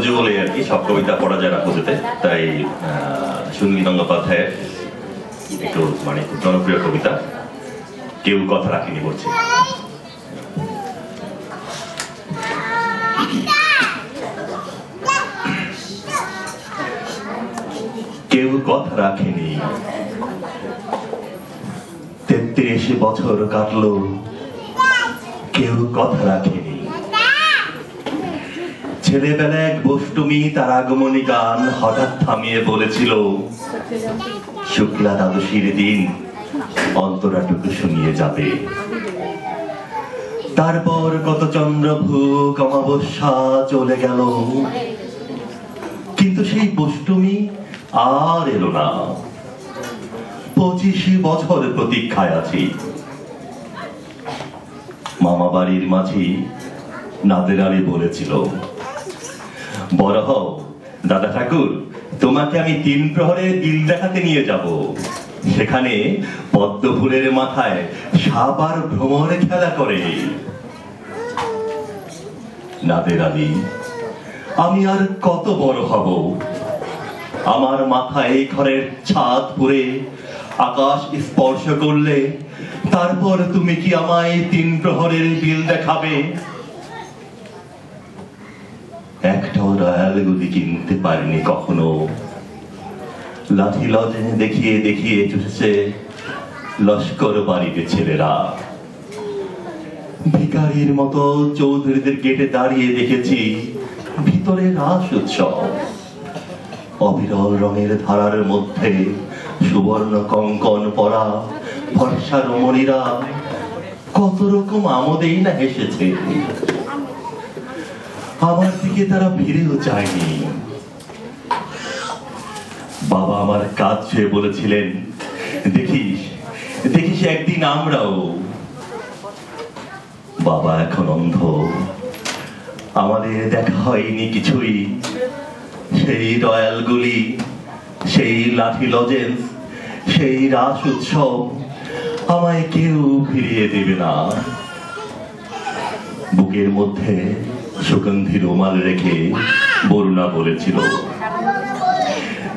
পুজো বলে আর কি, সব কবিতা পড়া যায় না পুজোতে, তাই সুনীল গঙ্গোপাধ্যায়ের একটু মানে খুব জনপ্রিয় কবিতা কেউ কথা রাখেনি বলছে। কেউ কথা রাখেনি, 33 বছর কাটলো, কেউ কথা রাখেনি। ছেলেবেলা এক বষ্টমী তার আগমনী গান হঠাৎ থামিয়ে বলেছিল, শুক্লা দ্বাদশীর দিন অন্তরাটুকু শুনিয়ে যাবে। তারপর কত চন্দ্রভূক অমাবস্যা চলে গেল, কিন্তু সেই বষ্টমী আর এলো না। 25 বছর প্রতীক্ষায় আছি। মামা বাড়ির মাঝি নাদের আলী বলেছিল, বড় হও দাদা ঠাকুর, তোমাকে আমি 3 প্রহরে দিল দেখাতে নিয়ে যাব। সেখানে পদ্ম ফুলের মাথায় সাপ আর ভ্রমর খেলা করে। নাদের আলী, আমি আর কত বড় হব? আমার মাথায় এই ঘরের ছাদ পুড়ে আকাশ স্পর্শ করলে তারপর তুমি কি আমায় 3 প্রহরের বিল দেখাবে? একটাও রয়্যাল গুলি কিনতে পারিনি কখনো। লাঠি লজে দেখিয়ে দেখিয়ে চুষেছে লস্কর বাড়িতে ছেলেরা। ভিখারির মতো চৌধুরীদের গেটে দাঁড়িয়ে দেখেছি ভিতরে রাস উৎসব। অবিরল রঙের ধারার মধ্যে সুবর্ণ কঙ্কন পরা ফর্সা রমণীরা কত রকম আমোদেই না হেসেছে। আমার দিকে তারা ফিরেও চায়নি। বাবা আমার কাজ ছুঁয়ে বলেছিলেন, দেখিস দেখিস একদিন আমরাও। বাবা এখন অন্ধ, আমাদের দেখা হয়নি কিছুই। সেই রয়্যাল গুলি, সেই লাঠি লজেন্স, সেই রাস উৎসব আমায় কেউ ফিরিয়ে দেবে না। বুকের মধ্যে সুগন্ধি রুমাল রেখে বরুণা বলেছিল,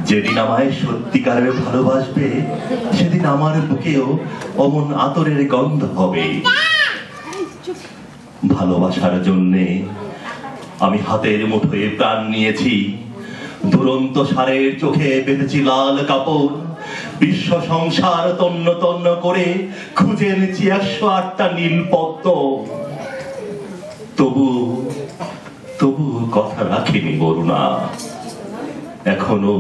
যেদিন আমায় সত্যিকারের ভালোবাসবে সেদিন আমার বুকেও অমন আতরের গন্ধ হবে। ভালোবাসার জন্যে আমি হাতের মুঠোয় প্রাণ নিয়েছি। দুরন্ত ষাঁড়ের চোখে বেঁধেছি লাল কাপড়। বিশ্ব সংসার তন্ন তন্ন করে খুঁজে এনেছি 108টা নীল পদ্ম। তবু তবু কথা রাখেনি বরুণা। এখনো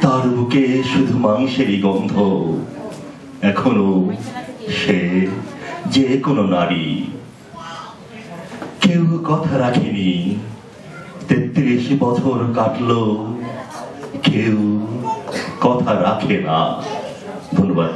তার বুকে শুধু মাংসেরই গন্ধ। এখনো সে যে কোনো নারী। কেউ কথা রাখেনি, 33 বছর কাটলো, কেউ কথা রাখে না। ধন্যবাদ।